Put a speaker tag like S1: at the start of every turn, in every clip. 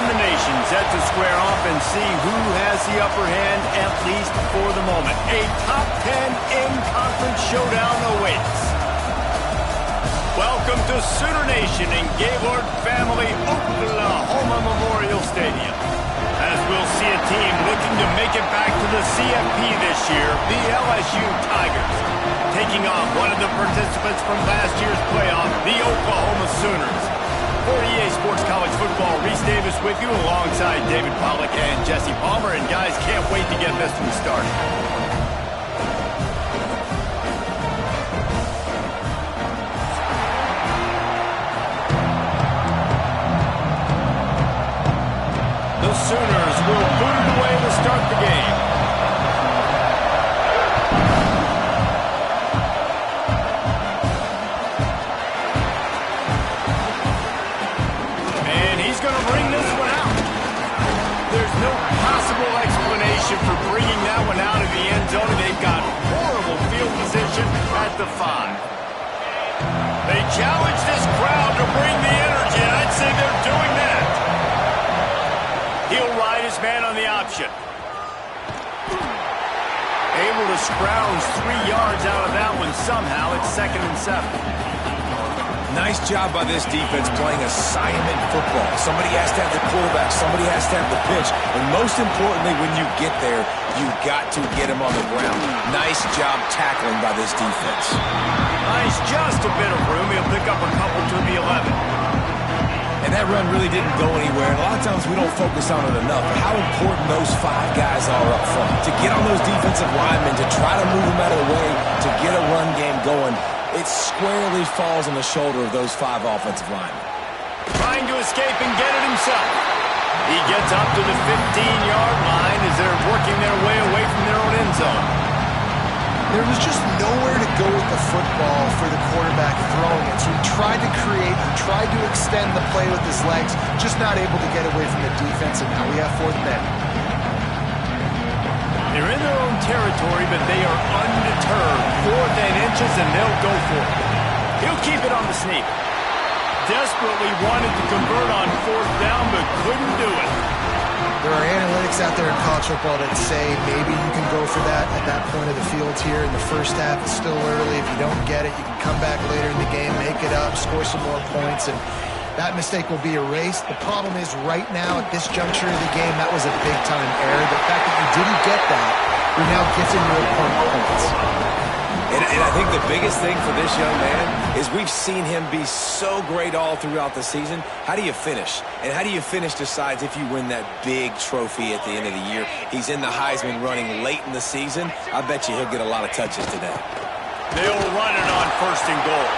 S1: the nation set to square off and see who has the upper hand, at least for the moment. A top 10 in-conference showdown awaits. Welcome to Sooner Nation in Gaylord Family Oklahoma Memorial Stadium. As we'll see a team looking to make it back to the CFP this year, the LSU Tigers, taking on one of the participants from last year's playoff, the Oklahoma Sooners. For EA Sports College Football, Reese Davis with you alongside David Pollack and Jesse Palmer. And guys, can't wait to get this one started. The Sooners will boot it away to start the game. And he's going to bring this one out. There's no possible explanation for bringing that one out of the end zone. They've got horrible field position at the 5. They challenge this crowd to bring the energy, and I'd say they're doing that. He'll ride his man on the option. Able to scrounge 3 yards out of that one somehow. It's 2nd and 7.
S2: Nice job by this defense playing assignment football. Somebody has to have the quarterback. Somebody has to have the pitch. And most importantly, when you get there, you got to get him on the ground. Nice job tackling by this defense.
S1: Nice, just a bit of room. He'll pick up a couple to the 11.
S2: And that run really didn't go anywhere. And a lot of times we don't focus on it enough. How important those 5 guys are up front. To get on those defensive linemen, to try to move them out of the way, to get a run game going, it squarely falls on the shoulder of those 5 offensive linemen.
S1: Trying to escape and get it himself. He gets up to the 15-yard line as they're working their way away from their own end zone.
S3: There was just nowhere to go with the football for the quarterback throwing it. So he tried to create, he tried to extend the play with his legs, just not able to get away from the defense, and now we have 4th down.
S1: They're in their own territory, but they are undeterred. 4th and inches, and they'll go for it. He'll keep it on the sneak. Desperately wanted to convert on 4th down, but couldn't do it.
S3: There are analytics out there in college football that say maybe you can go for that at that point of the field here in the first half. It's still early. If you don't get it, you can come back later in the game, make it up, score some more points, and that mistake will be erased. The problem is right now at this juncture of the game, that was a big-time error. The fact that you didn't get that, you're now gifting your opponent points.
S2: And I think the biggest thing for this young man is we've seen him be so great all throughout the season. How do you finish? And how do you finish decides if you win that big trophy at the end of the year. He's in the Heisman running late in the season. I bet you he'll get a lot of touches today.
S1: They'll run it on 1st and goal.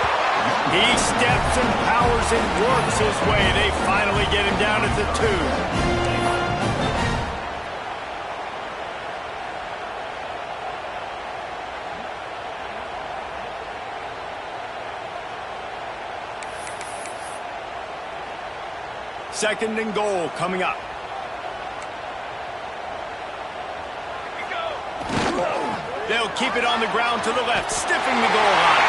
S1: He steps and powers and works his way. They finally get him down at the 2. Second and goal coming up. They'll keep it on the ground to the left, stiffing the goal line.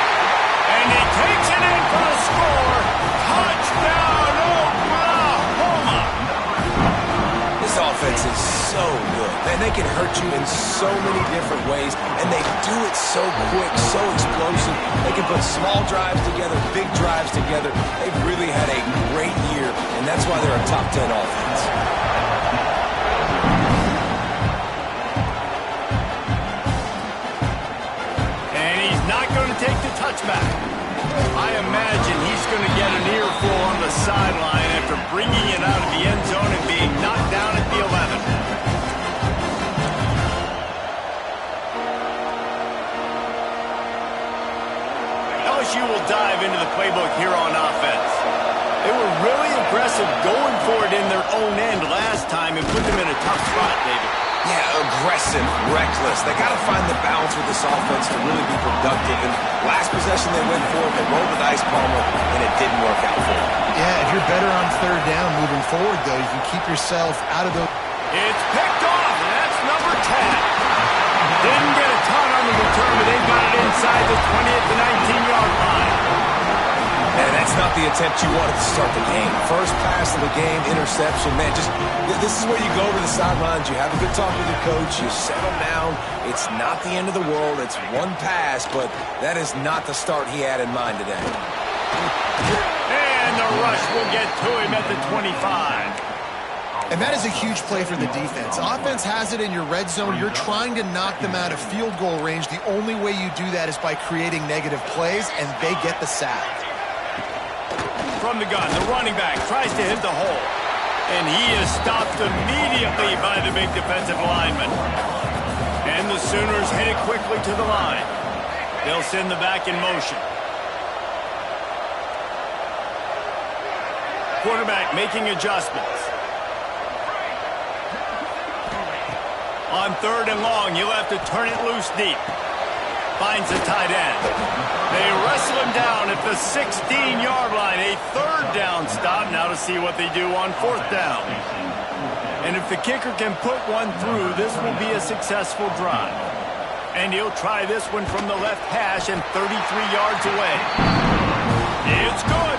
S1: And he takes it in for the score. Touchdown, Oklahoma!
S2: This offense is so good. Man, they can hurt you in so many different ways, and they do it so quick, so explosive. They can put small drives together, big drives together. They've really had a great year, and that's why they're a top 10 offense.
S1: And he's not going to take the touchback. I imagine he's going to get an earful on the sideline after bringing it out of the end zone and being knocked down at the 11. LSU will dive into the playbook here on offense. They were really aggressive going for it in their own end last time and put them in a tough spot, David.
S2: Yeah, aggressive, reckless. They got to find the balance with this offense to really be productive. And last possession they went for it, they rolled the dice, Palmer, and it didn't work out for them.
S3: Yeah, if you're better on 3rd down moving forward, though, you can keep yourself out of those.
S1: It's picked off, and that's number 10. Didn't get a ton on the return, but they got it inside the 20 at the 19-yard line.
S2: And that's not the attempt you wanted to start the game. First pass of the game, interception. Man, this is where you go over the sidelines. You have a good talk with your coach. You settle down. It's not the end of the world. It's one pass, but that is not the start he had in mind today.
S1: And the rush will get to him at the 25.
S3: And that is a huge play for the defense. Offense has it in your red zone. You're trying to knock them out of field goal range. The only way you do that is by creating negative plays, and they get the sack.
S1: From the gun, the running back tries to hit the hole. And he is stopped immediately by the big defensive lineman. And the Sooners hit it quickly to the line. They'll send the back in motion. Quarterback making adjustments. On 3rd and long, you'll have to turn it loose deep. Finds the tight end. They wrestle him down at the 16-yard line. A 3rd down stop. Now to see what they do on 4th down. And if the kicker can put one through, this will be a successful drive. And he'll try this one from the left hash and 33 yards away. It's good.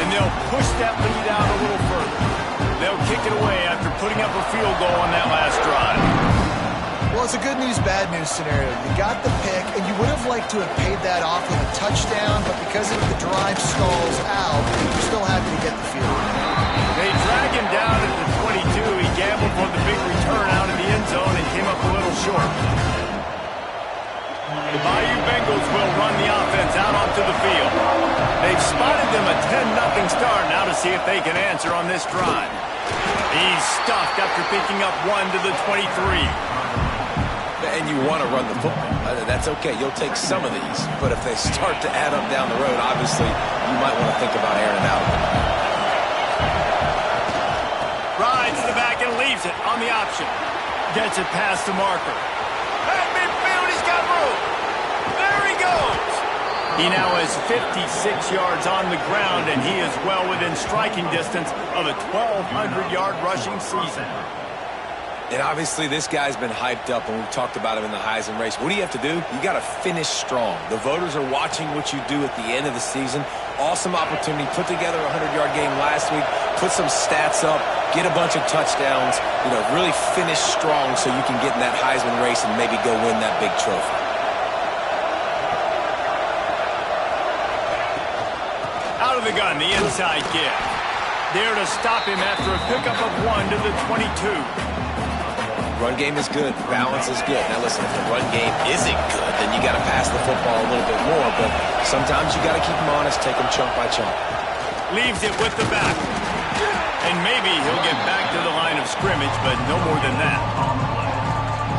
S1: And they'll push that lead out a little further. They'll kick it away after putting up a field goal on that last drive.
S3: Well, it's a good news, bad news scenario. You got the pick, and you would have liked to have paid that off with a touchdown, but because of the drive stalls out, you're still happy to get the field.
S1: They drag him down at the 22. He gambled for the big return out of the end zone and came up a little short. The Bayou Bengals will run the offense out onto the field. They've spotted them a 10-0 start. Now to see if they can answer on this drive. He's stuffed after picking up 1 to the 23.
S2: And you want to run the football. That's okay. You'll take some of these. But if they start to add up down the road, obviously, you might want to think about airing it out.
S1: Rides to the back and leaves it on the option. Gets it past the marker. At midfield, he's got room. There he goes. He now has 56 yards on the ground, and he is well within striking distance of a 1,200-yard rushing season.
S2: And obviously, this guy's been hyped up, and we've talked about him in the Heisman race. What do you have to do? You got to finish strong. The voters are watching what you do at the end of the season. Awesome opportunity. Put together a 100-yard game last week. Put some stats up. Get a bunch of touchdowns. You know, really finish strong so you can get in that Heisman race and maybe go win that big trophy.
S1: Out of the gun, the inside give. There to stop him after a pickup of 1 to the 22.
S2: Run game is good. Balance is good. Now listen, if the run game isn't good, then you got to pass the football a little bit more. But sometimes you got to keep them honest, take them chunk by chunk.
S1: Leaves it with the back. And maybe he'll get back to the line of scrimmage, but no more than that.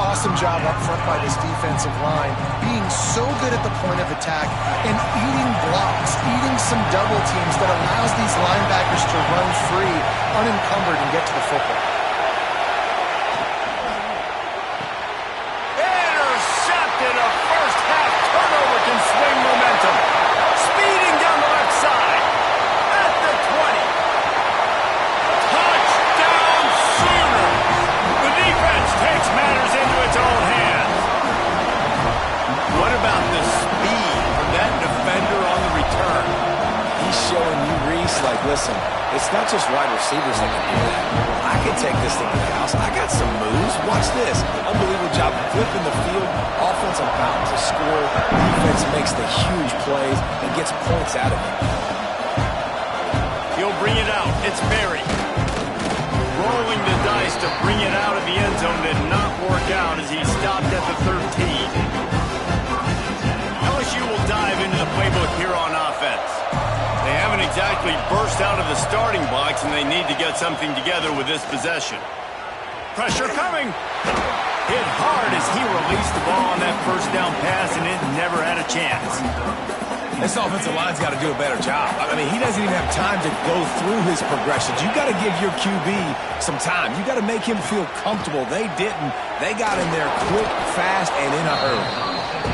S3: Awesome job up front by this defensive line, being so good at the point of attack and eating blocks, eating some double teams that allows these linebackers to run free, unencumbered, and get to the football.
S1: Intercepted! A first-half turnover can swing momentum. Speeding down the left side at the 20. Touchdown Sooners! The defense takes matters into its own hands. What about the speed of that defender on the return?
S2: He's showing you, Reese, like, listen, it's not just wide receivers that can do that. I can take this thing to the house. I got some moves. Watch this. Unbelievable job flipping the field. Offense about to score. Defense makes the huge plays and gets points out of it.
S1: He'll bring it out. It's Berry. Rolling the dice to bring it out of the end zone did not work out as he stopped at the 13. LSU will dive into the playbook here on offense. They haven't exactly burst out of the starting blocks, and they need to get something together with this possession. Pressure coming. Hit hard as he released the ball on that first down pass, and it never had a chance.
S2: This offensive line's got to do a better job. I mean, he doesn't even have time to go through his progressions. You got to give your QB some time. You got to make him feel comfortable. They didn't. They got in there quick, fast, and in a hurry.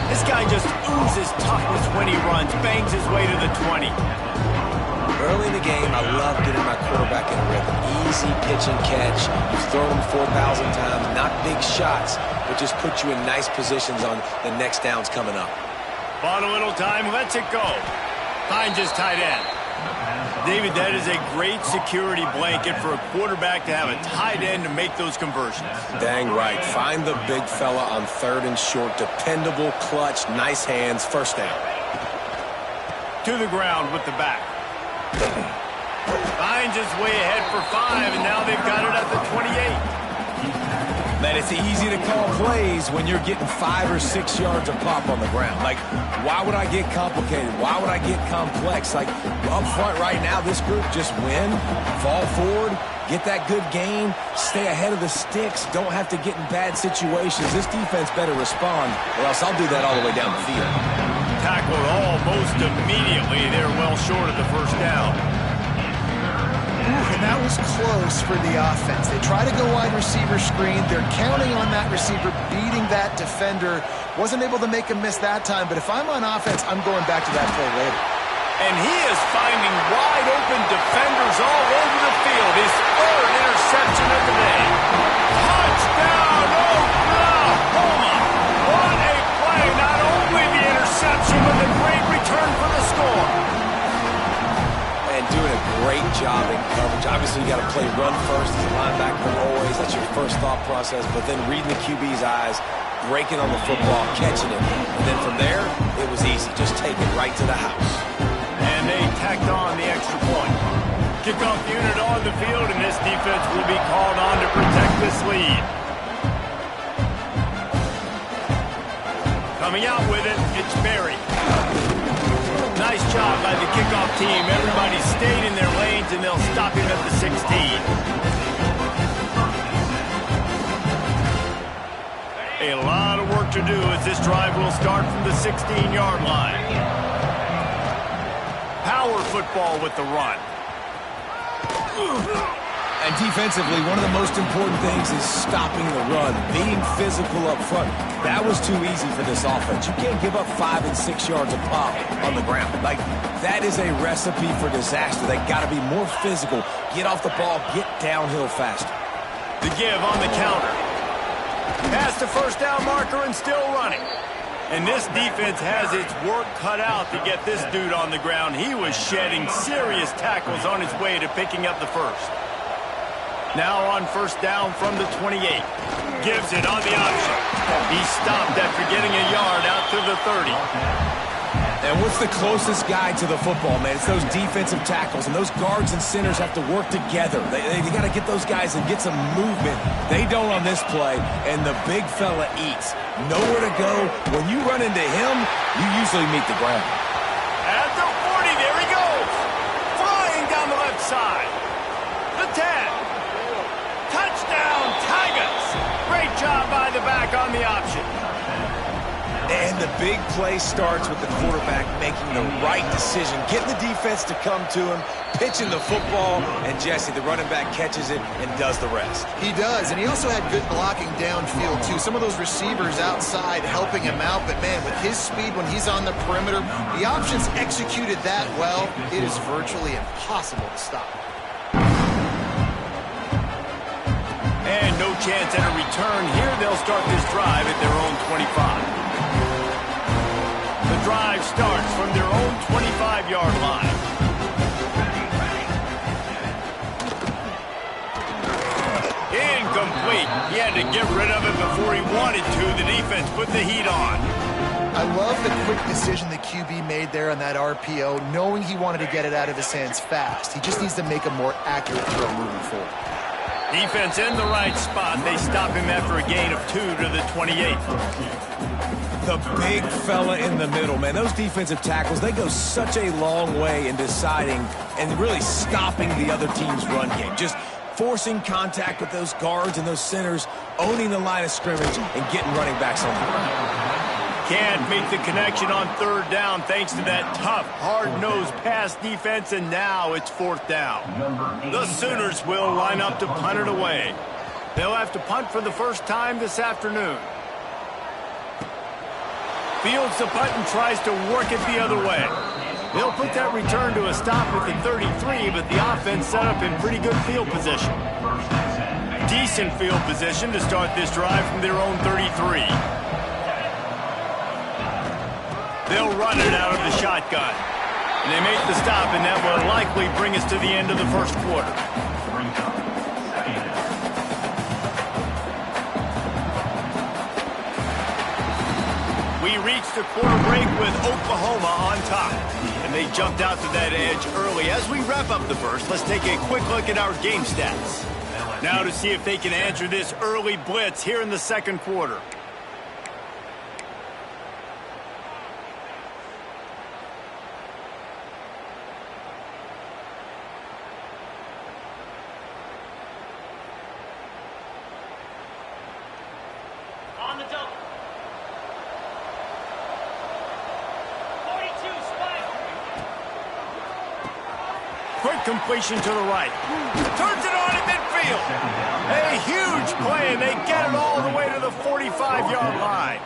S1: This guy just oozes toughness when he runs, bangs his way to the 20.
S2: Early in the game, I love getting my quarterback in a rhythm. Easy pitch and catch. You've thrown him 4,000 times. Not big shots, but just put you in nice positions on the next downs coming up.
S1: Bought a little time, lets it go. Finds his tight end. David, that is a great security blanket for a quarterback to have a tight end to make those conversions.
S2: Dang right. Find the big fella on 3rd and short. Dependable, clutch, nice hands. First down.
S1: To the ground with the back. Finds his way ahead for 5, and now they've got it at the 28.
S2: Man, it's easy to call plays when you're getting 5 or 6 yards of pop on the ground. Like, why would I get complicated? Why would I get complex? Like, up front right now, this group just win, fall forward, get that good gain, stay ahead of the sticks, don't have to get in bad situations. This defense better respond, or else I'll do that all the way down the field.
S1: Tackled almost immediately. They're well short of the first down.
S3: And that was close for the offense. They try to go wide receiver screen. They're counting on that receiver beating that defender. Wasn't able to make him miss that time, but if I'm on offense, I'm going back to that play later.
S1: And he is finding wide open defenders all over the field. His 3rd interception of the day. Touchdown, Oklahoma! What a play! Not only the interception, but a great return for the score.
S2: And doing a great job in coverage. Obviously, you got to play run first as a linebacker always. That's your first thought process. But then reading the QB's eyes, breaking on the football, catching it. And then from there, it was easy. Just take it right to the house.
S1: And they tacked on the extra point. Kickoff unit on the field, and this defense will be called on to protect this lead. Coming out with it, it's Berry. Nice job by the kickoff team. Everybody stayed in their lanes, and they'll stop him at the 16. A lot of work to do as this drive will start from the 16-yard line. Power football with the run.
S2: And defensively, one of the most important things is stopping the run, being physical up front. That was too easy for this offense. You can't give up 5 and 6 yards of pop on the ground. Like, that is a recipe for disaster. They got to be more physical, get off the ball, get downhill faster.
S1: The give on the counter. Past the first down marker and still running. And this defense has its work cut out to get this dude on the ground. He was shedding serious tackles on his way to picking up the first. Now on first down from the 28. Gives it on the option. He stopped after getting a yard out to the 30.
S2: And what's the closest guy to the football, man? It's those defensive tackles, and those guards and centers have to work together. They got to get those guys and get some movement. They don't on this play, and the big fella eats. Nowhere to go. When you run into him, you usually meet the ground.
S1: At the 40, there he goes. Flying down the left side. The 10. Touchdown, Tigers! Great job by the back on the option.
S2: And the big play starts with the quarterback making the right decision, getting the defense to come to him, pitching the football, and Jesse, the running back, catches it and does the rest.
S3: He does, and he also had good blocking downfield, too. Some of those receivers outside helping him out, but, man, with his speed when he's on the perimeter, the options executed that well, it is virtually impossible to stop.
S1: And no chance at a return here. They'll start this drive at their own 25. The drive starts from their own 25-yard line. Incomplete. He had to get rid of it before he wanted to. The defense put the heat on.
S3: I love the quick decision the QB made there on that RPO, knowing he wanted to get it out of his hands fast. He just needs to make a more accurate throw moving forward.
S1: Defense in the right spot. They stop him after a gain of 2 to the 28.
S2: The big fella in the middle, man. Those defensive tackles, they go such a long way in deciding and really stopping the other team's run game. Just forcing contact with those guards and those centers, owning the line of scrimmage, and getting running backs on the ground.
S1: Can't make the connection on third down thanks to that tough, hard-nosed pass defense, and now it's fourth down. The Sooners will line up to punt it away. They'll have to punt for the first time this afternoon. Fields the punt and tries to work it the other way. They'll put that return to a stop at the 33, but the offense set up in pretty good field position. Decent field position to start this drive from their own 33. They'll run it out of the shotgun. And they make the stop, and that will likely bring us to the end of the first quarter. We reached the quarter break with Oklahoma on top. And they jumped out to that edge early. As we wrap up the first, let's take a quick look at our game stats. Now to see if they can answer this early blitz here in the second quarter.
S4: On the double. 42 spike.
S1: Quick completion to the right. Turns it on at midfield. A huge play, and they get it all the way to the 45-yard line.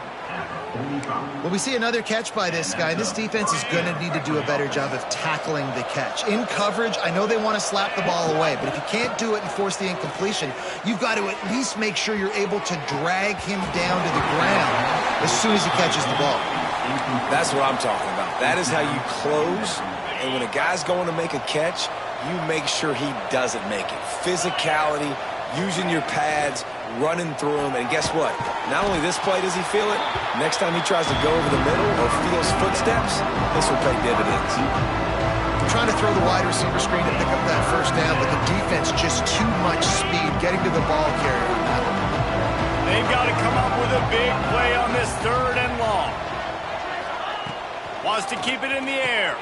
S3: Well, we see another catch by this guy. This defense is going to need to do a better job of tackling the catch. In coverage, I know they want to slap the ball away, but if you can't do it and force the incompletion, you've got to at least make sure you're able to drag him down to the ground as soon as he catches the ball.
S2: That's what I'm talking about. That is how you close, and when a guy's going to make a catch, you make sure he doesn't make it. Physicality, using your pads, running through him, and guess what? Not only this play does he feel it, next time he tries to go over the middle or feels footsteps, this will pay dividends.
S3: Trying to throw the wide receiver screen to pick up that first down, but the defense just too much speed getting to the ball carrier on that one.
S1: They've got to come up with a big play on this 3rd and long. Wants to keep it in the air.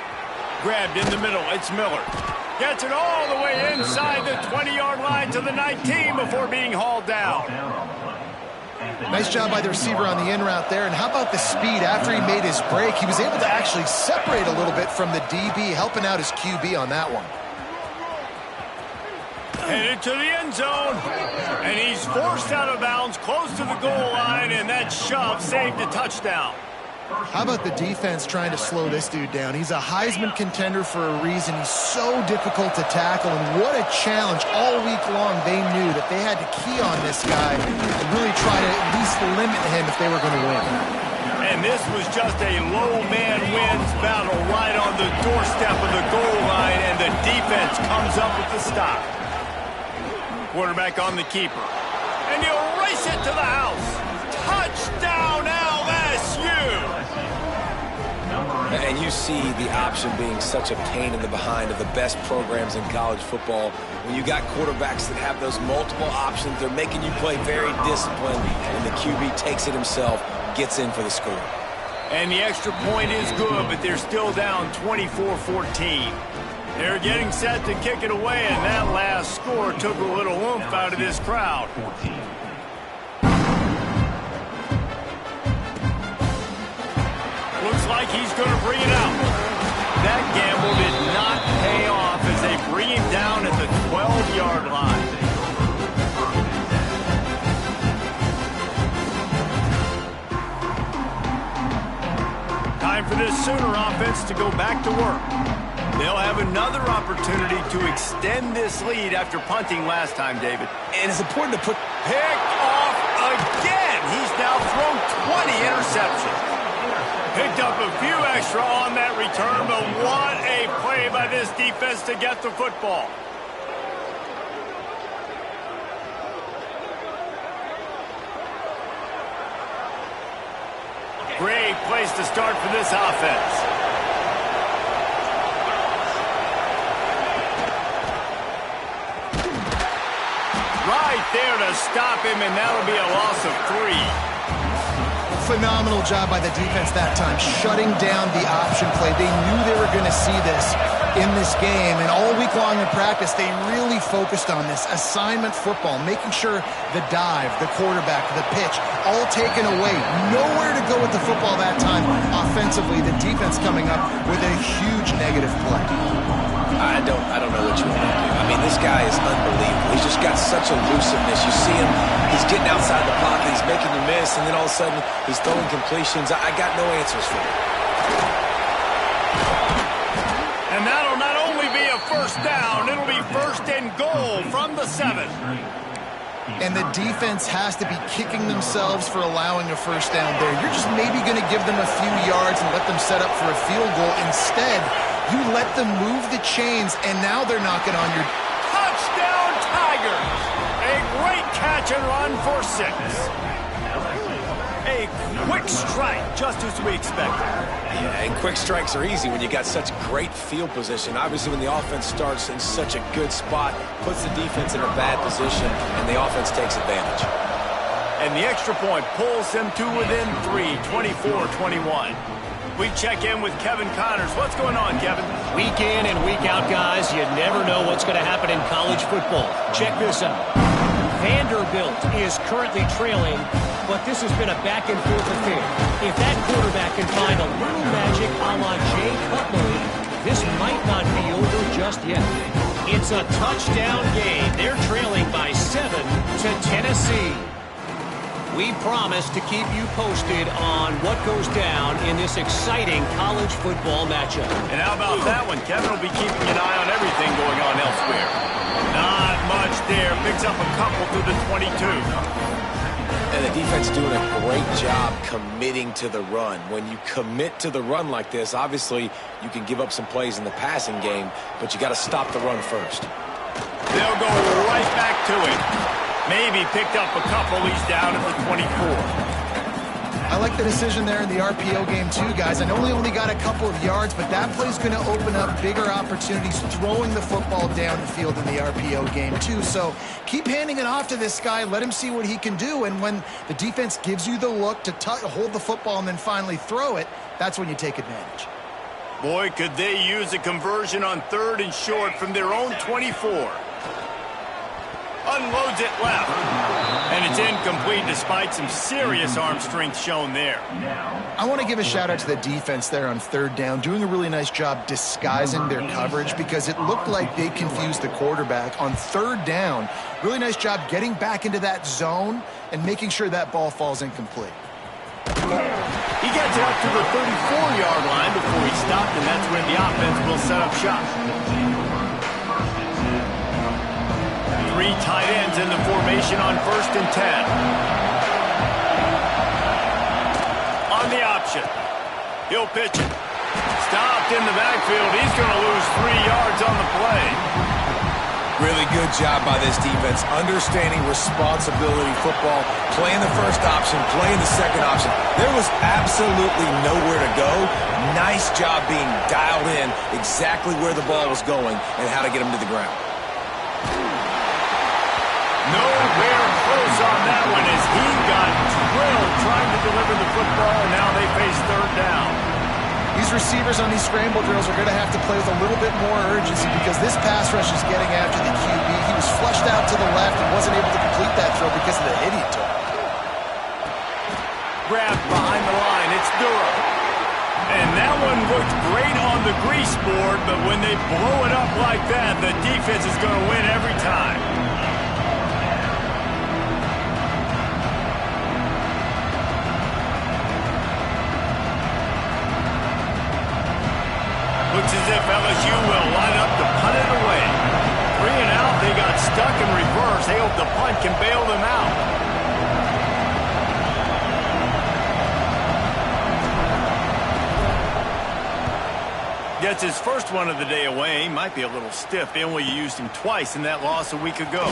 S1: Grabbed in the middle. It's Miller. Gets it all the way inside the 20-yard line to the 19 before being hauled down.
S3: Nice job by the receiver on the in route there. And how about the speed after he made his break? He was able to actually separate a little bit from the DB, helping out his QB on that one.
S1: Headed to the end zone. And he's forced out of bounds close to the goal line, and that shove saved a touchdown.
S3: How about the defense trying to slow this dude down? He's a Heisman contender for a reason. He's so difficult to tackle, and what a challenge. All week long, they knew that they had to key on this guy and really try to at least limit him if they were going to win.
S1: And this was just a low man wins battle right on the doorstep of the goal line, and the defense comes up with the stop. Quarterback on the keeper. And he'll race it to the house. Touchdown, LSU!
S2: And you see the option being such a pain in the behind of the best programs in college football. When you got quarterbacks that have those multiple options, they're making you play very disciplined, and the QB takes it himself, gets in for the score.
S1: And the extra point is good, but they're still down 24-14. They're getting set to kick it away, and that last score took a little oomph out of this crowd. Looks like he's going to bring it out. That gamble did not pay off as they bring him down at the 12-yard line. Time for this Sooner offense to go back to work. They'll have another opportunity to extend this lead after punting last time, David.
S2: And it's important to put...
S1: Picked off again. He's now thrown 20 interceptions. Picked up a few extra on that return, but what a play by this defense to get the football. Great place to start for this offense. Right there to stop him, and that'll be a loss of 3.
S3: Phenomenal job by the defense that time, shutting down the option play. They knew they were going to see this in this game, and all week long in practice, they really focused on this assignment football, making sure the dive, the quarterback, the pitch, all taken away. Nowhere to go with the football that time. Offensively, the defense coming up with a huge negative play.
S2: I don't know what you want to do. I mean, this guy is unbelievable. He's just got such elusiveness. You see him, he's getting outside the pocket, he's making you miss, and then all of a sudden, he's throwing completions. I got no answers for him.
S1: And that'll not only be a first down, it'll be 1st and goal from the 7.
S3: And the defense has to be kicking themselves for allowing a first down there. You're just maybe going to give them a few yards and let them set up for a field goal. Instead, You let them move the chains, and now they're knocking on your...
S1: Touchdown, Tigers! A great catch and run for 6. A quick strike, just as we expected.
S2: Yeah, and quick strikes are easy when you got such great field position. Obviously, when the offense starts in such a good spot, puts the defense in a bad position, and the offense takes advantage.
S1: And the extra point pulls them to within 3, 24-21. We check in with Kevin Connors. What's going on, Kevin?
S5: Week in and week out, guys, you never know what's going to happen in college football. Check this out. Vanderbilt is currently trailing, but this has been a back-and-forth affair. If that quarterback can find a little magic a la Jay Cutler, this might not be over just yet. It's a touchdown game. They're trailing by 7 to Tennessee. We promise to keep you posted on what goes down in this exciting college football matchup.
S1: And how about that one? Kevin will be keeping an eye on everything going on elsewhere. Not much there. Picks up a couple through the 22.
S2: And the defense doing a great job committing to the run. When you commit to the run like this, obviously you can give up some plays in the passing game, but you got to stop the run first.
S1: They'll go right back to it. Maybe picked up a couple. He's down at the 24.
S3: I like the decision there in the RPO game too, guys. I know he only got a couple of yards, but that play's going to open up bigger opportunities throwing the football down the field in the RPO game too. So keep handing it off to this guy. Let him see what he can do. And when the defense gives you the look to hold the football and then finally throw it, that's when you take advantage.
S1: Boy, could they use a conversion on 3rd and short from their own 24. Unloads it left. And it's incomplete despite some serious arm strength shown there.
S3: I want to give a shout out to the defense there on 3rd down, doing a really nice job disguising their coverage because it looked like they confused the quarterback on 3rd down. Really nice job getting back into that zone and making sure that ball falls incomplete.
S1: He gets it up to the 34-yard line before he stopped, and that's when the offense will set up shop. 3 tight ends in the formation on 1st and 10. On the option. He'll pitch it. Stopped in the backfield. He's going to lose 3 yards on the play.
S2: Really good job by this defense, understanding responsibility football, playing the first option, playing the second option. There was absolutely nowhere to go. Nice job being dialed in exactly where the ball was going and how to get him to the ground.
S1: Nowhere close on that one as he got drilled trying to deliver the football, and now they face 3rd down.
S3: These receivers on these scramble drills are going to have to play with a little bit more urgency because this pass rush is getting after the QB. He was flushed out to the left and wasn't able to complete that throw because of the hit he took.
S1: Grabbed behind the line. It's Durham. And that one looked great on the grease board, but when they blow it up like that, the defense is going to win every time. Looks as if LSU will line up to punt it away. 3 and out, they got stuck in reverse. They hope the punt can bail them out. Gets his first one of the day away. Might be a little stiff. They only used him twice in that loss a week ago.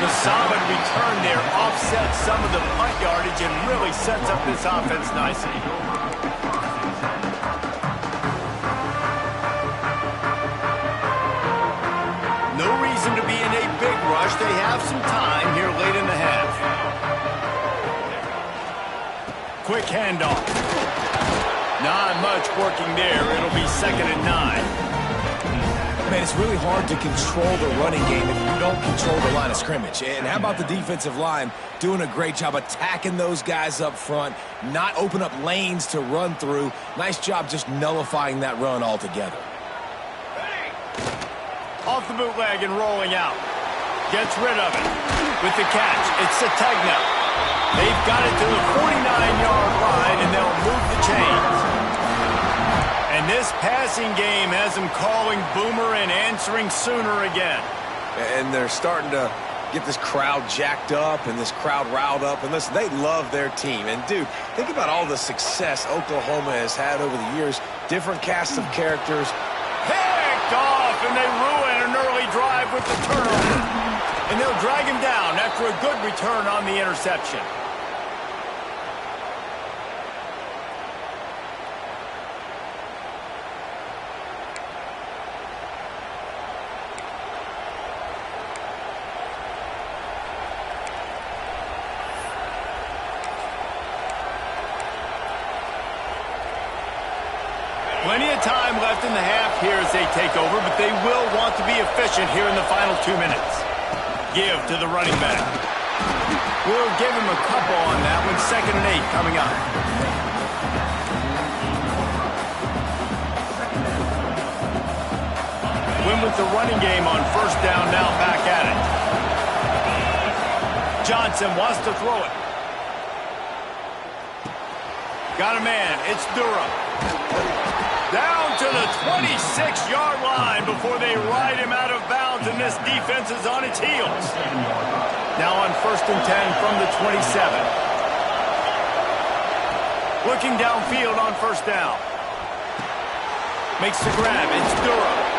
S1: The solid return there offsets some of the punt yardage and really sets up this offense nicely. No reason to be in a big rush. They have some time here late in the half. Quick handoff. Not much working there. It'll be 2nd and 9.
S2: Man, it's really hard to control the running game if you don't control the line of scrimmage. And how about the defensive line doing a great job attacking those guys up front, not open up lanes to run through. Nice job just nullifying that run altogether.
S1: Off the bootleg and rolling out. Gets rid of it. With the catch, it's Sategna. They've got it to the 49-yard line, and they'll move the chains. And this passing game has them calling Boomer and answering Sooner again.
S2: And they're starting to get this crowd jacked up and this crowd riled up. And listen, they love their team. And, dude, think about all the success Oklahoma has had over the years Different cast of characters.
S1: Picked off, and they ruin an early drive with the turnover. And they'll drag him down after a good return on the interception. Plenty of time left in the half here as they take over, but they will want to be efficient here in the final 2 minutes. Give to the running back. We'll give him a couple on that one. 2nd and 8 coming up. Win with the running game on 1st down, now back at it. Johnson wants to throw it. Got a man. It's Durham. Down to the 26-yard line before they ride him out of bounds, and this defense is on its heels. Now on 1st and 10 from the 27. Looking downfield on 1st down. Makes the grab. It's Durham.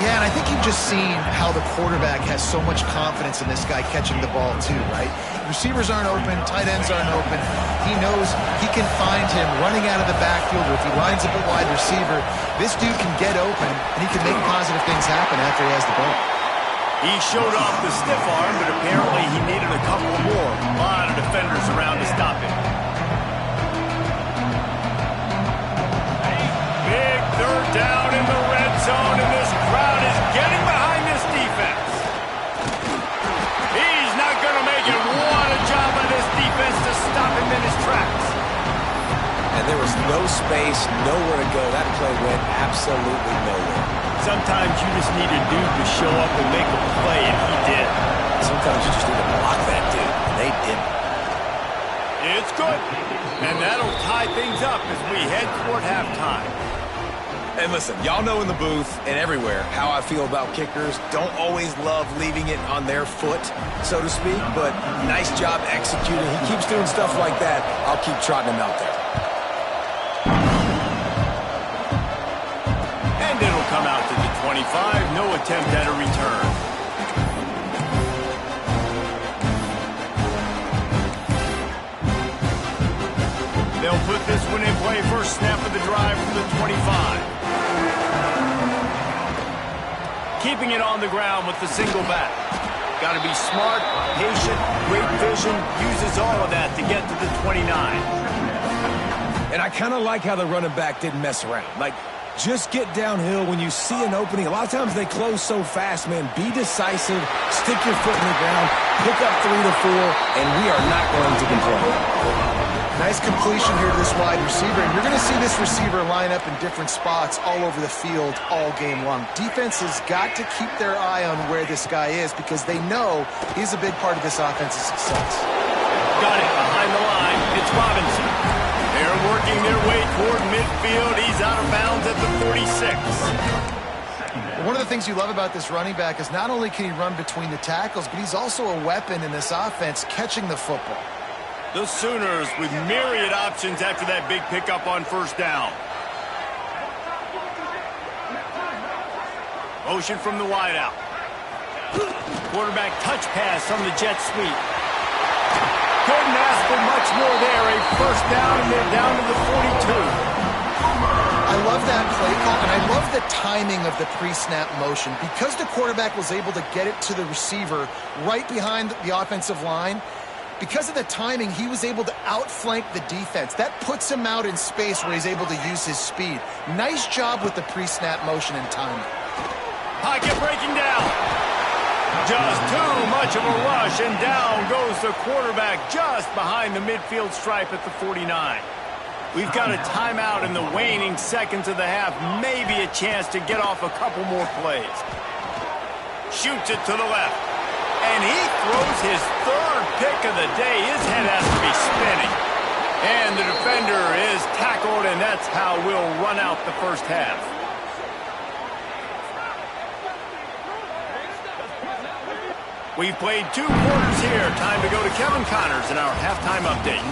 S3: Yeah, and I think you've just seen how the quarterback has so much confidence in this guy catching the ball too, right? Receivers aren't open, tight ends aren't open. He knows he can find him running out of the backfield, or if he lines up a wide receiver, this dude can get open, and he can make positive things happen after he has the ball.
S1: He showed off the stiff arm, but apparently he needed a couple more. A lot of defenders around to stop him. Big 3rd down in the red zone, and this crowd is getting behind this defense. He's not going to make it. What a job by this defense to stop him in his tracks.
S2: And there was no space, nowhere to go. That play went absolutely nowhere.
S1: Sometimes you just need a dude to show up and make a play, and he did.
S2: Sometimes you just need to block that dude, and they didn't.
S1: It's good. And that'll tie things up as we head toward halftime.
S2: And listen, y'all know in the booth and everywhere how I feel about kickers. Don't always love leaving it on their foot, so to speak, but nice job executing. He keeps doing stuff like that. I'll keep trotting him out there.
S1: And it'll come out to the 25. No attempt at a return. They'll put this one in play. First snap of the drive from the 25. Keeping it on the ground with the single back. Got to be smart, patient, great vision. Uses all of that to get to the 29.
S2: And I kind of like how the running back didn't mess around. Like, just get downhill when you see an opening. A lot of times they close so fast, man. Be decisive, stick your foot in the ground, pick up 3 to 4, and we are not going to complain.
S3: Nice completion here to this wide receiver, and you're going to see this receiver line up in different spots all over the field all game long. Defense has got to keep their eye on where this guy is because they know he's a big part of this offense's success.
S1: Got it behind the line. It's Robinson. They're working their way toward midfield. He's out of bounds at the 46.
S3: One of the things you love about this running back is not only can he run between the tackles, but he's also a weapon in this offense catching the football.
S1: The Sooners with myriad options after that big pickup on 1st down. Motion from the wideout. Quarterback touch pass on the jet sweep. Couldn't ask for much more there. A 1st down, and they're down to the 42.
S3: I love that play call, and I love the timing of the pre-snap motion. Because the quarterback was able to get it to the receiver right behind the offensive line, because of the timing, he was able to outflank the defense. That puts him out in space where he's able to use his speed. Nice job with the pre-snap motion and timing.
S1: Pocket breaking down. Just too much of a rush, and down goes the quarterback just behind the midfield stripe at the 49. We've got a timeout in the waning seconds of the half. Maybe a chance to get off a couple more plays. Shoots it to the left. And he throws his 3rd pick of the day. His head has to be spinning. And the defender is tackled, and that's how we'll run out the 1st half. We've played 2 quarters here. Time to go to Kevin Connors in our halftime update.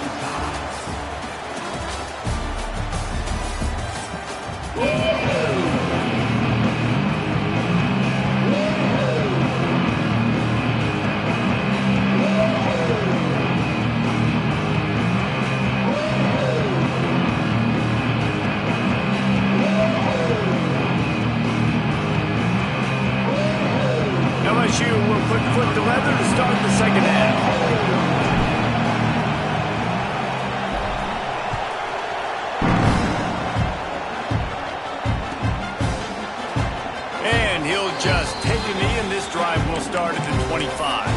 S1: LSU will put foot to leather to start the second half. And he'll just take a knee, and this drive will start at the 25.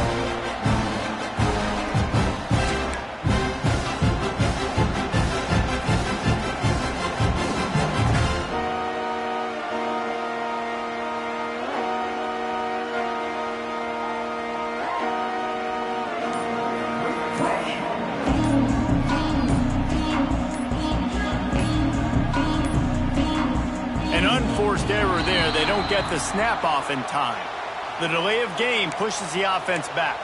S1: An unforced error there. They don't get the snap off in time. The delay of game pushes the offense back.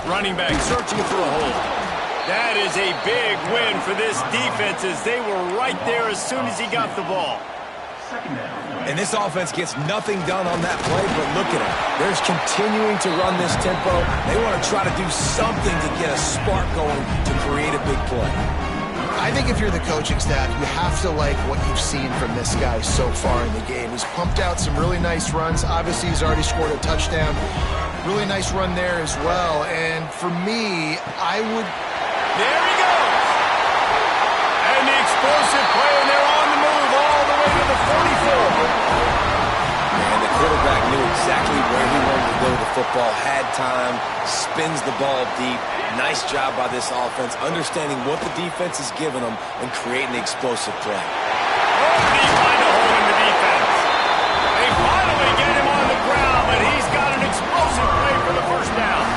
S1: Running back searching for a hole. That is a big win for this defense as they were right there as soon as he got the ball.
S2: And this offense gets nothing done on that play, but look at them. They're just continuing to run this tempo. They want to try to do something to get a spark going to create a big play.
S3: I think if you're the coaching staff, you have to like what you've seen from this guy so far in the game. He's pumped out some really nice runs. Obviously, he's already scored a touchdown. Really nice run there as well. And for me, I would...
S1: There he goes! And the explosive play, and they're on the move all the way to the 44.
S2: And the quarterback knew exactly where he wanted to go with the football, had time, spins the ball deep. Nice job by this offense, understanding what the defense is giving them and creating the explosive play.
S1: Oh, and he find a hole in the defense. They finally get him on the ground, but he's got an explosive play for the first down.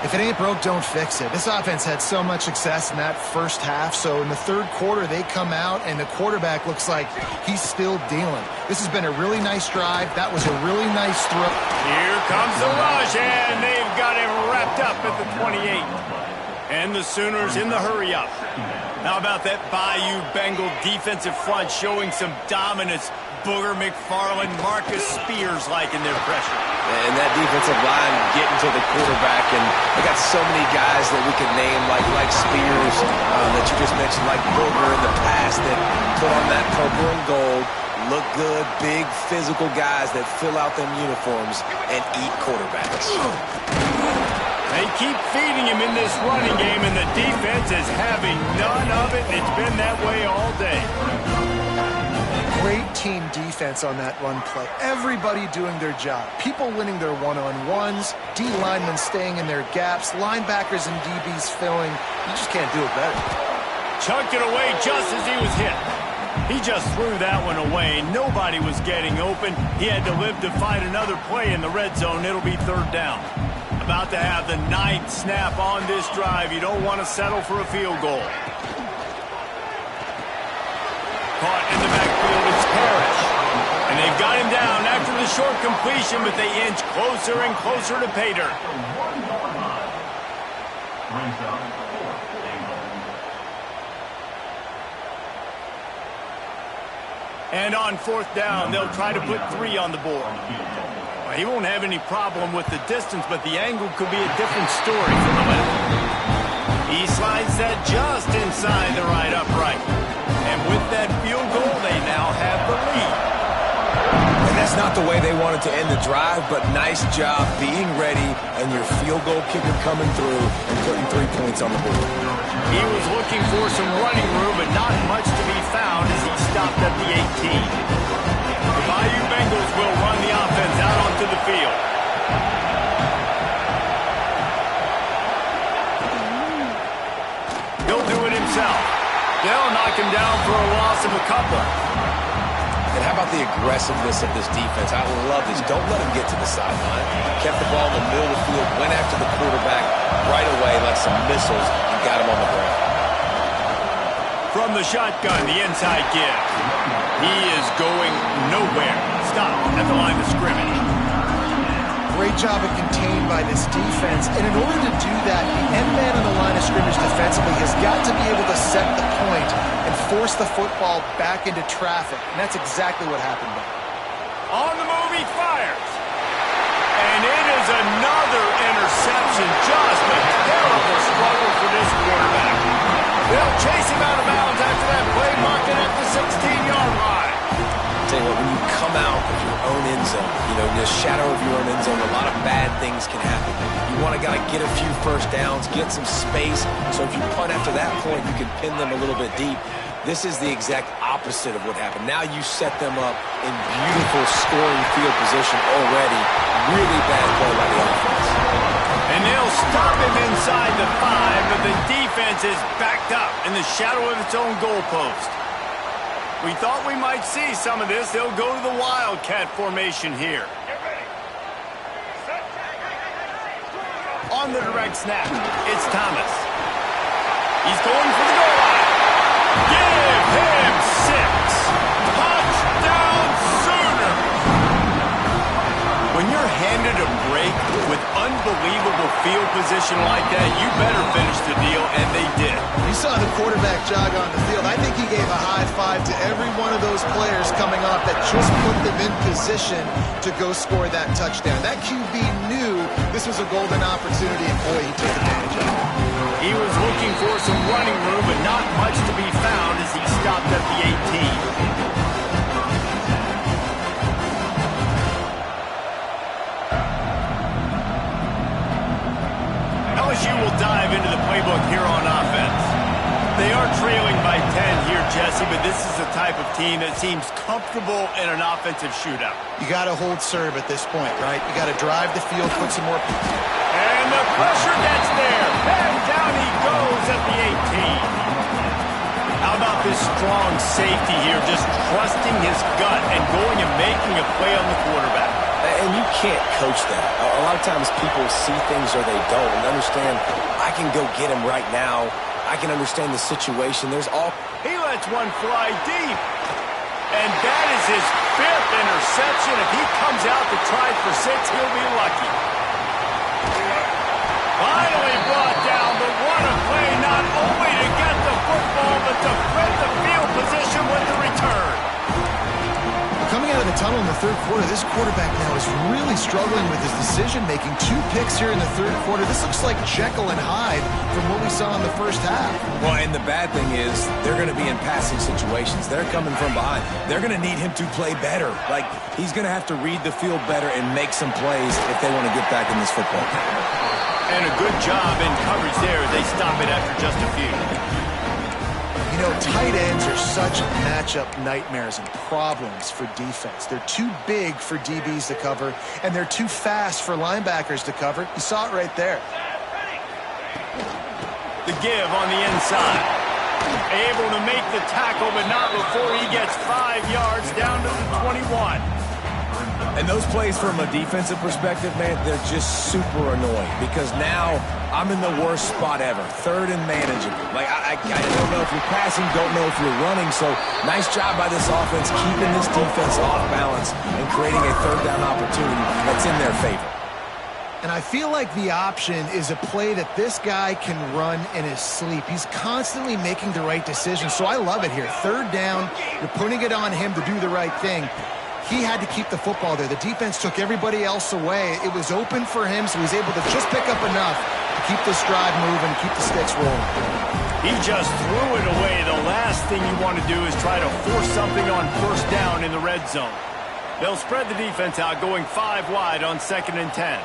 S3: If it ain't broke, don't fix it. This offense had so much success in that first half, so in the third quarter, they come out, and the quarterback looks like he's still dealing. This has been a really nice drive. That was a really nice throw.
S1: Here comes the rush, and they've got him wrapped up at the 28. And the Sooners in the hurry-up. How about that Bayou Bengal defensive front showing some dominance? Booger McFarland, Marcus Spears liking their pressure.
S2: And that defensive line getting to the quarterback, and they got so many guys that we could name like Spears that you just mentioned, like Booger in the past that put on that purple and gold, look good, big physical guys that fill out them uniforms and eat quarterbacks.
S1: They keep feeding him in this running game, and the defense is having none of it. It's been that way all day.
S3: Great team defense on that run play. Everybody doing their job. People winning their one-on-ones, D linemen staying in their gaps, linebackers and DBs filling. You just can't do it better.
S1: Chucked it away just as he was hit. He just threw that one away. Nobody was getting open. He had to live to fight another play in the red zone. It'll be third down. About to have the 9th snap on this drive. You don't want to settle for a field goal. Caught in the backfield, it's Parrish. And they've got him down after the short completion, but they inch closer and closer to pay dirt. And on fourth down, they'll try to put 3 on the board. Well, he won't have any problem with the distance, but the angle could be a different story from the left. He slides that just inside the right upright. And with that field goal, they now have the lead.
S2: And that's not the way they wanted to end the drive, but nice job being ready and your field goal kicker coming through and putting 3 points on the board.
S1: He was looking for some running room, but not much to be found as he stopped at the 18. The Bayou Bengals will run the offense out onto the field. He'll do it himself. They'll knock him down for a loss of a couple.
S2: And how about the aggressiveness of this defense? I love this. Don't let him get to the sideline. Kept the ball in the middle of the field, went after the quarterback right away like some missiles, and got him on the ground.
S1: From the shotgun, the inside give. He is going nowhere. stopped at the line of scrimmage.
S3: Great job of contained by this defense. And in order to do that, the end man on the line of scrimmage defensively has got to be able to set the point and force the football back into traffic. And that's exactly what happened there.
S1: On the move, he fires. And it is another interception. Just a terrible struggle for this quarterback. They'll chase him out of bounds after that play, marked it at the 16-yard line.
S2: Tell you what, when you come out of your own end zone, you know, in the shadow of your own end zone, a lot of bad things can happen. You want to get a few first downs, get some space. So if you punt after that point, you can pin them a little bit deep. This is the exact opposite of what happened. Now you set them up in beautiful scoring field position already. Really bad play by the offense.
S1: And they'll stop him inside the 5, but the defense is backed up in the shadow of its own goalpost. We thought we might see some of this. They'll go to the Wildcat formation here. On the direct snap, it's Thomas. He's going for the goal line. Give him 6. Touchdown Sooner. When you're handed a break with unbelievable field position like that, you better finish the deal, and they did.
S3: You saw the quarterback jog on the field. I think he gave a high five to every one of those players coming off that just put them in position to go score that touchdown. That QB knew this was a golden opportunity, and boy, he took advantage of it.
S1: He was looking for some running room, but not much to be found as he stopped at the 18. LSU will dive into the playbook here on offense. They are trailing by 10 here, Jesse, but this is the type of team that seems comfortable in an offensive shootout.
S3: You got to hold serve at this point, right? You got to drive the field, put some more...
S1: And the pressure gets there. And down he goes at the 18. How about this strong safety here, just trusting his gut and going and making a play on the quarterback?
S2: And you can't coach that. A lot of times people see things or they don't. And understand, I can go get him right now. I can understand the situation.
S1: He lets one fly deep. And that is his 5th interception. If he comes out to try for 6, he'll be lucky. Finally brought down, but what a play, not only to get the football, but to flip the field position with the return.
S3: Coming out of the tunnel in the third quarter, this quarterback now is really struggling with his decision-making. 2 picks here in the third quarter. This looks like Jekyll and Hyde from what we saw in the first half.
S2: Well, and the bad thing is they're going to be in passing situations. They're coming from behind. They're going to need him to play better. Like, he's going to have to read the field better and make some plays if they want to get back in this football game.
S1: And a good job in coverage there. They stop it after just a few.
S3: You know, tight ends are such matchup nightmares and problems for defense. They're too big for DBs to cover, and they're too fast for linebackers to cover. You saw it right there.
S1: The give on the inside. Able to make the tackle, but not before he gets 5 yards down to the 21.
S2: And those plays from a defensive perspective, man, they're just super annoying because now I'm in the worst spot ever. 3rd and manageable. Like, I don't know if you're passing, don't know if you're running. So nice job by this offense keeping this defense off balance and creating a 3rd down opportunity that's in their favor.
S3: And I feel like the option is a play that this guy can run in his sleep. He's constantly making the right decision. So I love it here. 3rd down, you're putting it on him to do the right thing. He had to keep the football there. The defense took everybody else away. It was open for him, so he was able to just pick up enough to keep this drive moving, keep the sticks rolling.
S1: He just threw it away. The last thing you want to do is try to force something on 1st down in the red zone. They'll spread the defense out, going 5 wide on 2nd and 10.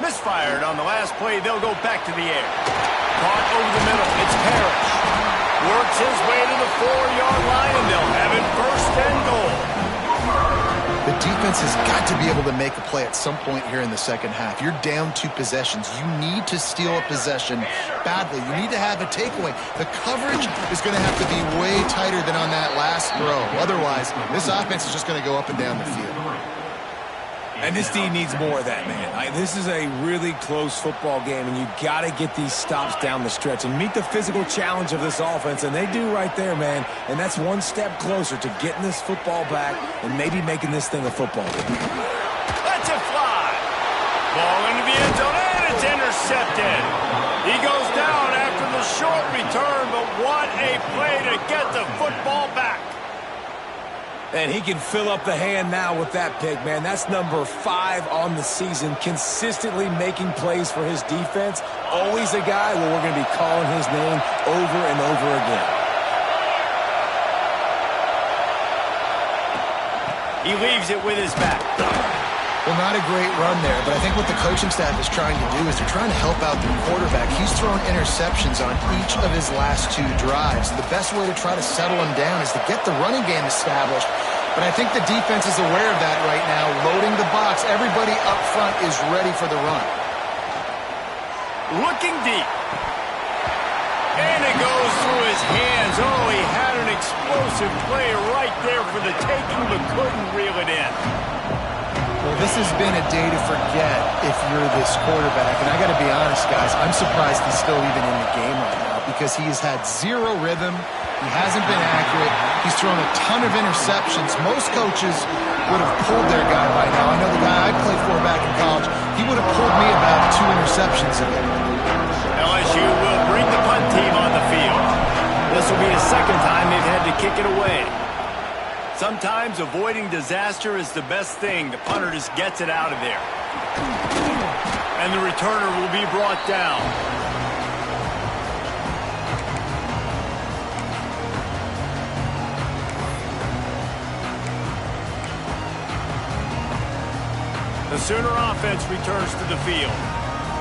S1: Misfired on the last play. They'll go back to the air. Caught over the middle. It's Parrish. Works his way to the 4-yard line, and they'll have it 1st and goal.
S3: The defense has got to be able to make a play at some point here in the second half. You're down 2 possessions. You need to steal a possession badly. You need to have a takeaway. The coverage is going to have to be way tighter than on that last throw. Otherwise, this offense is just going to go up and down the field.
S2: And this D needs more of that, man. This is a really close football game, and you got to get these stops down the stretch and meet the physical challenge of this offense, and they do right there, man. And that's one step closer to getting this football back and maybe making this thing a football game.
S1: Let's it fly. Ball into the end zone, and it's intercepted. He goes down after the short return, but what a play to get the football back.
S2: And he can fill up the hand now with that pick, man. That's number 5 on the season, consistently making plays for his defense. Always a guy where we're going to be calling his name over and over again.
S1: He leaves it with his back.
S3: Well, not a great run there, but I think what the coaching staff is trying to do is they're trying to help out the quarterback. He's thrown interceptions on each of his last 2 drives. The best way to try to settle him down is to get the running game established. But I think the defense is aware of that right now, loading the box. Everybody up front is ready for the run.
S1: Looking deep. And it goes through his hands. Oh, he had an explosive play right there for the taking, but couldn't reel it in.
S3: Well, this has been a day to forget if you're this quarterback. And I got to be honest, guys, I'm surprised he's still even in the game right now because he has had 0 rhythm. He hasn't been accurate. He's thrown a ton of interceptions. Most coaches would have pulled their guy by now. I know the guy I played for back in college, he would have pulled me about 2 interceptions ago.
S1: LSU will bring the punt team on the field. This will be the second time they've had to kick it away. Sometimes avoiding disaster is the best thing. The punter just gets it out of there. And the returner will be brought down. The Sooner offense returns to the field.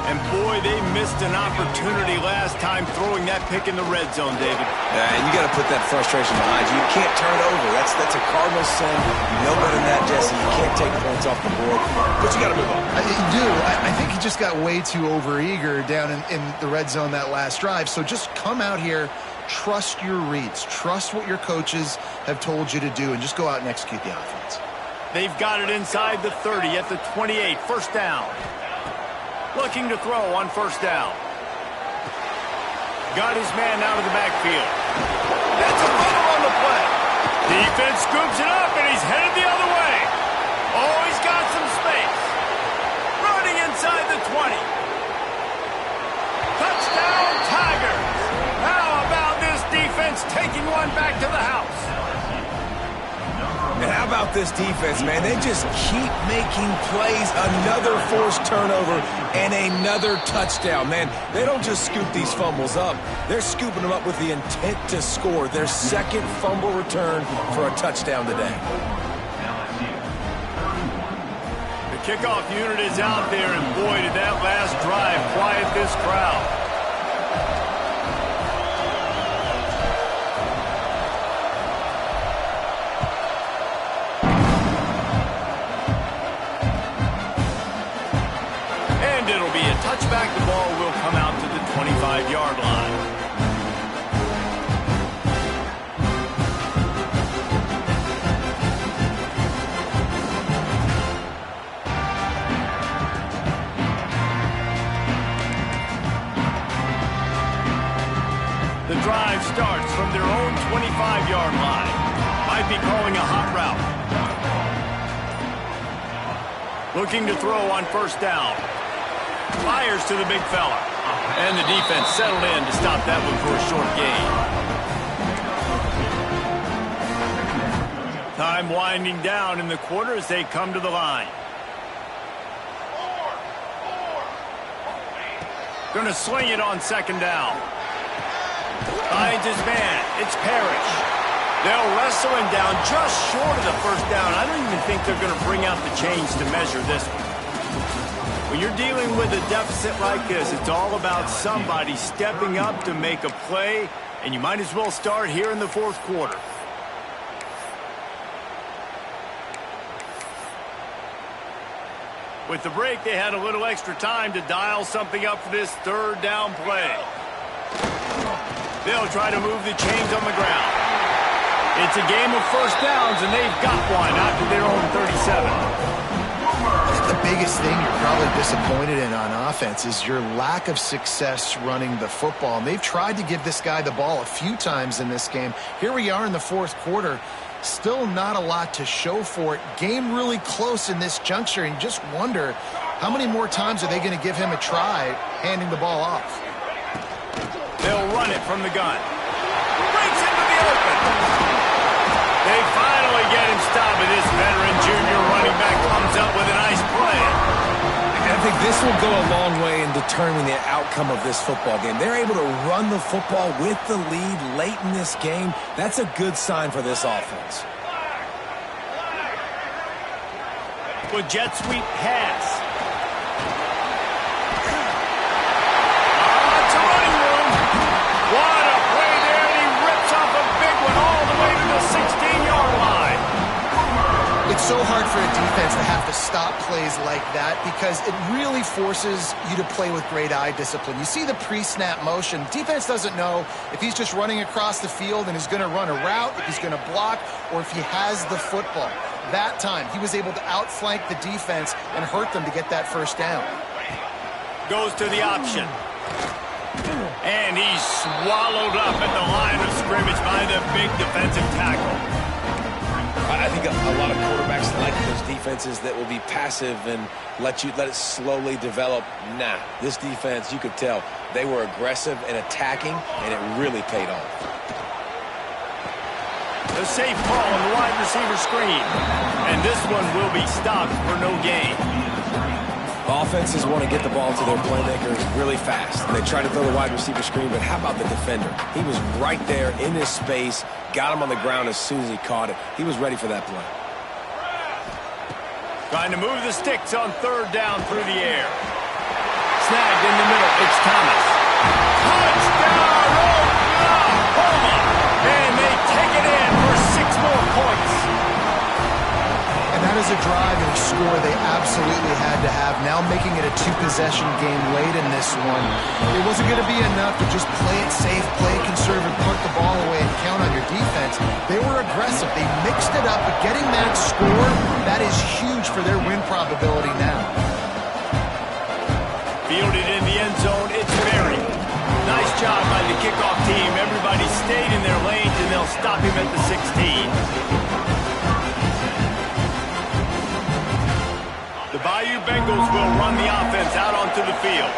S1: And boy, they missed an opportunity last time throwing that pick in the red zone, David.
S2: And you got to put that frustration behind you. You can't turn it over. That's a cardinal sin. You know better than that, Jesse. You can't take points off the board. But you got to move on.
S3: You do. I think he just got way too overeager down in the red zone that last drive. So just come out here, trust your reads, trust what your coaches have told you to do, and just go out and execute the offense.
S1: They've got it inside the 30 at the 28. First down. Looking to throw on first down. Got his man out of the backfield. That's a runner on the play. Defense scoops it up, and he's headed the other way. Oh, he's got some space. Running inside the 20. Touchdown, Tigers. How about this defense taking one back to the house?
S2: And how about this defense, man? They just keep making plays. Another forced turnover and another touchdown. Man, they don't just scoop these fumbles up. They're scooping them up with the intent to score. Their second fumble return for a touchdown today.
S1: The kickoff unit is out there, and boy, did that last drive quiet this crowd. Touchback, the ball will come out to the 25-yard line. The drive starts from their own 25-yard line. Might be calling a hot route. Looking to throw on first down. Fires to the big fella. And the defense settled in to stop that one for a short gain. Time winding down in the quarter as they come to the line. Gonna sling it on second down. Finds his man. It's Parrish. They'll wrestle him down just short of the first down. I don't even think they're gonna bring out the chains to measure this one. When you're dealing with a deficit like this, it's all about somebody stepping up to make a play, and you might as well start here in the fourth quarter. With the break, they had a little extra time to dial something up for this third down play. They'll try to move the chains on the ground. It's a game of first downs, and they've got one out to their own 37.
S3: biggest thing you're probably disappointed in on offense is your lack of success running the football. And they've tried to give this guy the ball a few times in this game. Here we are in the fourth quarter. Still not a lot to show for it. Game really close in this juncture, and you just wonder how many more times are they going to give him a try handing the ball off.
S1: They'll run it from the gun. Breaks into the open. They finally get him stopped, and this veteran junior running back comes up with a nice play.
S2: I think this will go a long way in determining the outcome of this football game. They're able to run the football with the lead late in this game. That's a good sign for this offense.
S1: With jet sweep pass. It's a running room. What a play there. He rips off a big one all the way to the 16-yard line.
S3: It's so hard for a defense to have to stop plays like that because it really forces you to play with great eye discipline. You see the pre-snap motion. Defense doesn't know if he's just running across the field and is going to run a route, if he's going to block, or if he has the football. That time, he was able to outflank the defense and hurt them to get that first down.
S1: Goes to the option. And he's swallowed up at the line of scrimmage by the big defensive tackle.
S2: I think a lot of quarterbacks like those defenses that will be passive and let it slowly develop. Nah, this defense, you could tell, they were aggressive and attacking, and it really paid off.
S1: The safe call on the wide receiver screen. And this one will be stopped for no gain.
S2: Offenses want to get the ball to their playmakers really fast. And they try to throw the wide receiver screen, but how about the defender? He was right there in his space, got him on the ground as soon as he caught it. He was ready for that play.
S1: Trying to move the sticks on third down through the air. Snagged in the middle. It's Thomas. Touchdown, Oklahoma! And they take it in for 6 more points.
S3: And that is a drive and a score they absolutely had to have. Now making it a 2-possession game late in this one. It wasn't going to be enough to just play it safe, play it conservative, put the ball away, and count on your defense. They were aggressive. They mixed it up, but getting that score, that is huge for their win probability now.
S1: Fielded in the end zone, it's Berry. Nice job by the kickoff team. Everybody stayed in their lanes, and they'll stop him at the 16. The Bayou Bengals will run the offense out onto the field.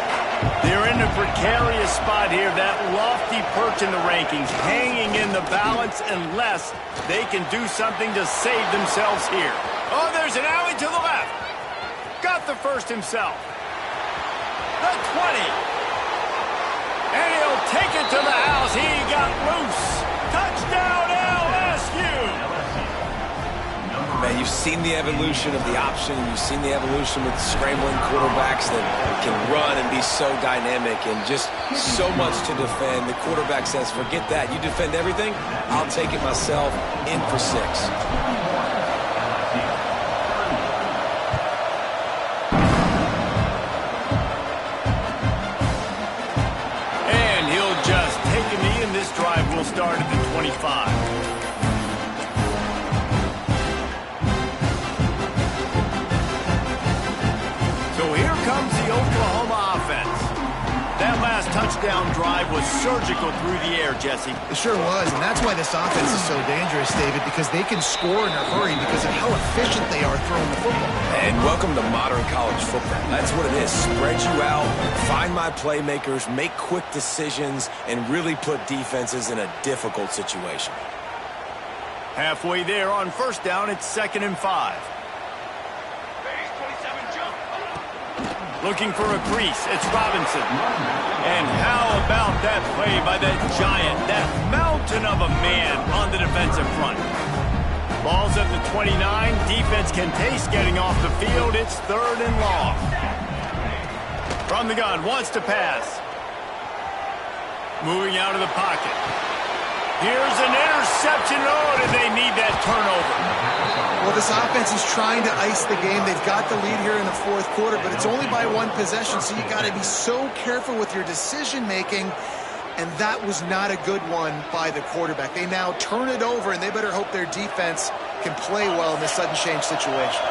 S1: They're in a precarious spot here, that lofty perch in the rankings, hanging in the balance unless they can do something to save themselves here. Oh, there's an alley to the left. Got the first himself. The 20. And he'll take it to the house. He got loose. Touchdown, LSU.
S2: Man, you've seen the evolution of the option. You've seen the evolution with scrambling quarterbacks that can run and be so dynamic and just so much to defend. The quarterback says, forget that. You defend everything, I'll take it myself. In for 6.
S1: And he'll just take a knee, and this drive will start at the 25. Comes the Oklahoma offense. That last touchdown drive was surgical through the air, Jesse.
S3: It sure was, and that's why this offense is so dangerous, David, because they can score in a hurry because of how efficient they are throwing the football.
S2: And welcome to modern college football. That's what it is. Spread you out, find my playmakers, make quick decisions, and really put defenses in a difficult situation.
S1: Halfway there on first down, it's 2nd and 5. Looking for a crease. It's Robinson. And how about that play by that giant, that mountain of a man on the defensive front? Ball's at the 29. Defense can taste getting off the field. It's 3rd and long. From the gun, wants to pass. Moving out of the pocket. Here's an interception. Oh, did they need that turnover?
S3: Well, this offense is trying to ice the game. They've got the lead here in the fourth quarter, but it's only by 1 possession, so you got to be so careful with your decision-making, and that was not a good one by the quarterback. They now turn it over, and they better hope their defense can play well in this sudden change situation.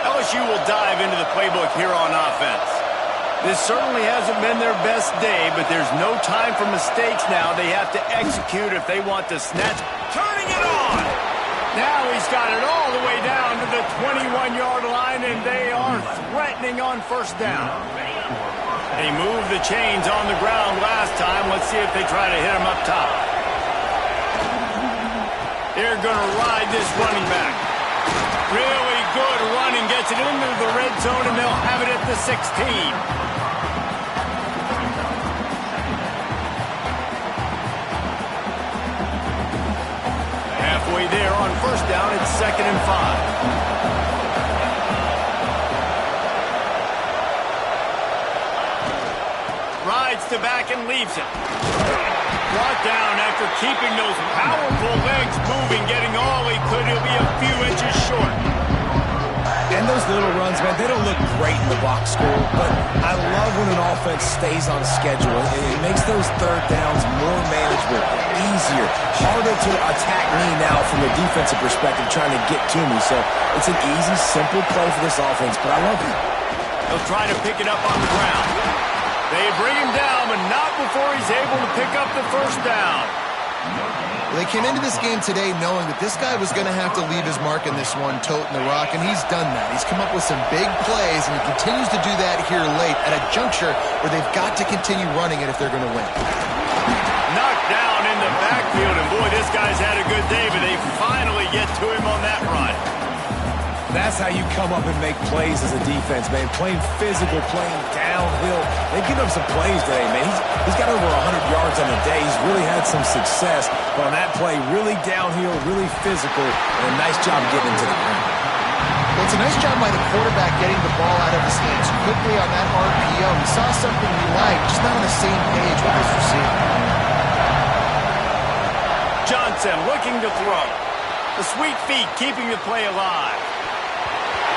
S1: LSU will dive into the playbook here on offense. This certainly hasn't been their best day, but there's no time for mistakes now. They have to execute if they want to snatch. Turning it on! Now he's got it all the way down to the 21-yard line, and they are threatening on first down. They moved the chains on the ground last time. Let's see if they try to hit him up top. They're going to ride this running back. Really good running, gets it into the red zone, and they'll have it at the 16. Halfway there on first down, it's 2nd and 5. Rides to back and leaves it. Brought down after keeping those powerful legs moving, getting all he could. He'll be a few inches short.
S2: And those little runs, man, they don't look great in the box score, but I love when an offense stays on schedule. It makes those third downs more manageable, easier, harder to attack me now from a defensive perspective trying to get to me. So it's an easy, simple play for this offense, but I love it.
S1: He'll try to pick it up on the ground. They bring him down, but not before he's able to pick up the first down.
S3: They came into this game today knowing that this guy was going to have to leave his mark in this one, toting the rock, and he's done that. He's come up with some big plays, and he continues to do that here late at a juncture where they've got to continue running it if they're going to win.
S1: Knocked down in the backfield, and boy, this guy's had a good day, but they finally get to him on that run.
S2: That's how you come up and make plays as a defense, man. Playing physical, playing downhill. They've given up some plays today, man. He's got over 100 yards on the day. He's really had some success. But on that play, really downhill, really physical, and a nice job getting into the ground.
S3: Well, it's a nice job by the quarterback getting the ball out of his hands quickly on that RPO. He saw something he liked, just not on the same page with his receiver.
S1: Johnson looking to throw. The sweet feet keeping the play alive.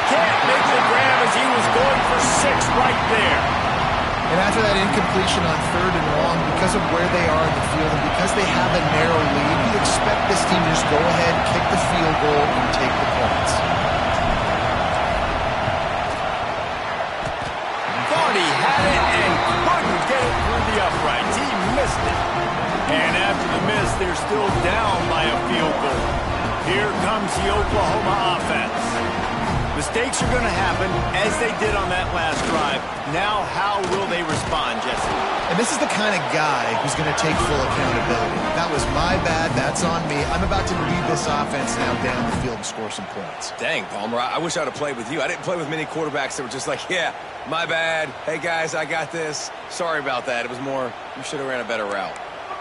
S1: Can't make the grab as he was going for 6 right there.
S3: And after that incompletion on 3rd and long, because of where they are in the field and because they have a narrow lead, you expect this team to just go ahead, kick the field goal, and take the points.
S1: Thought he had it and couldn't get it through the uprights. He missed it. And after the miss, they're still down by a field goal. Here comes the Oklahoma offense. Mistakes are going to happen, as they did on that last drive. Now, how will they respond, Jesse?
S3: And this is the kind of guy who's going to take full accountability. That was my bad. That's on me. I'm about to lead this offense now down the field and score some points.
S2: Dang, Palmer, I wish I'd have played with you. I didn't play with many quarterbacks that were just like, yeah, my bad. Hey, guys, I got this. Sorry about that. It was more, you should have ran a better route.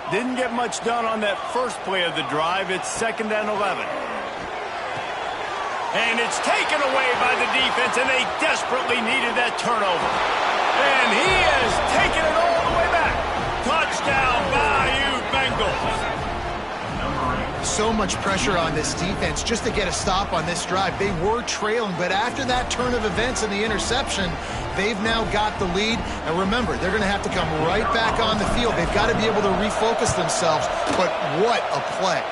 S1: Didn't get much done on that first play of the drive. It's 2nd and 11. And it's taken away by the defense, and they desperately needed that turnover. And he has taken it all the way back. Touchdown, Bayou Bengals.
S3: So much pressure on this defense just to get a stop on this drive. They were trailing, but after that turn of events and the interception, they've now got the lead. And remember, they're going to have to come right back on the field. They've got to be able to refocus themselves. But what a play.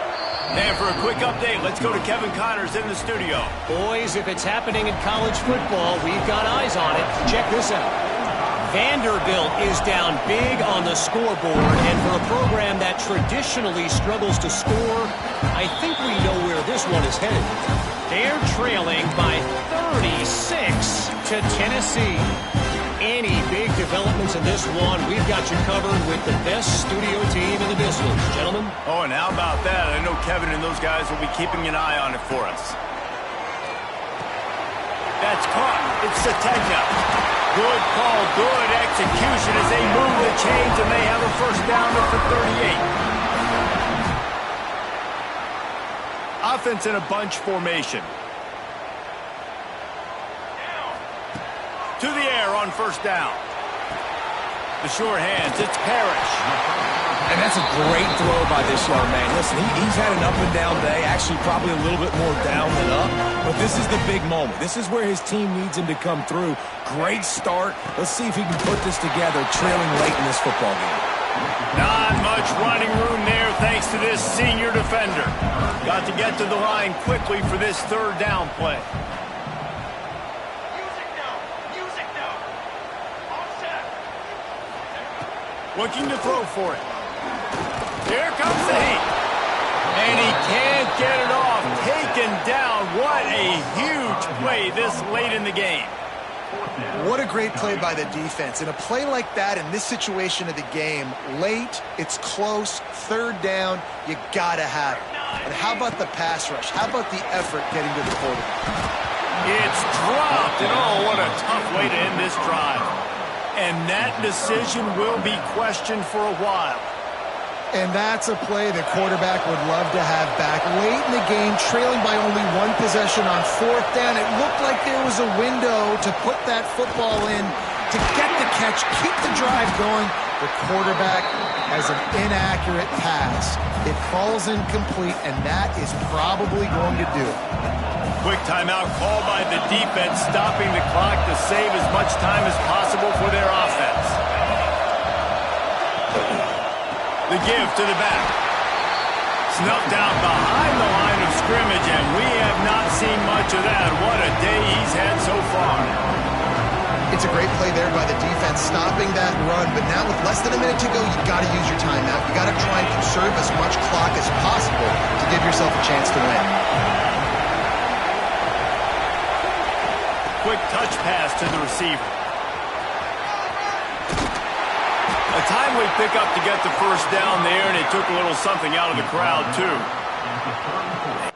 S1: And for a quick update, let's go to Kevin Connors in the studio.
S5: Boys, if it's happening in college football, we've got eyes on it. Check this out. Vanderbilt is down big on the scoreboard, and for a program that traditionally struggles to score, I think we know where this one is headed. They're trailing by 36 to Tennessee. Any big developments in this one, we've got you covered with the best studio team in the business. Gentlemen?
S1: Oh, and how about that? I know Kevin and those guys will be keeping an eye on it for us. That's caught. It's Sategna. Good call, good execution as they move the chains, and they have a first down at the 38. Offense in a bunch formation. To the air on first down. The sure hands, it's Parrish.
S2: And that's a great throw by this young man. Listen, he's had an up-and-down day, actually probably a little bit more down than up, but this is the big moment. This is where his team needs him to come through. Great start. Let's see if he can put this together, trailing late in this football game.
S1: Not much running room there thanks to this senior defender. Got to get to the line quickly for this 3rd down play. looking to throw for it. Here comes the heat. And he can't get it off. Taken down. What a huge play this late in the game.
S3: What a great play by the defense. In a play like that, in this situation of the game, late, it's close, third down, you gotta have it. And how about the pass rush? How about the effort getting to the quarterback?
S1: It's dropped, and oh, what a tough way to end this drive. And that decision will be questioned for a while.
S3: And that's a play the quarterback would love to have back. Late in the game, trailing by only one possession on fourth down, it looked like there was a window to put that football in, to get the catch, keep the drive going. The quarterback has an inaccurate pass. It falls incomplete, and that is probably going to do it.
S1: Quick timeout called by the defense, stopping the clock to save as much time as possible for their offense. The give to the back. Snuffed out behind the line of scrimmage, and we have not seen much of that. What a day he's had so far.
S3: It's a great play there by the defense, stopping that run. But now with less than a minute to go, you've got to use your timeout. You've got to try and conserve as much clock as possible to give yourself a chance to win.
S1: Quick touch pass to the receiver. A timely pickup to get the first down there, and it took a little something out of the crowd, too.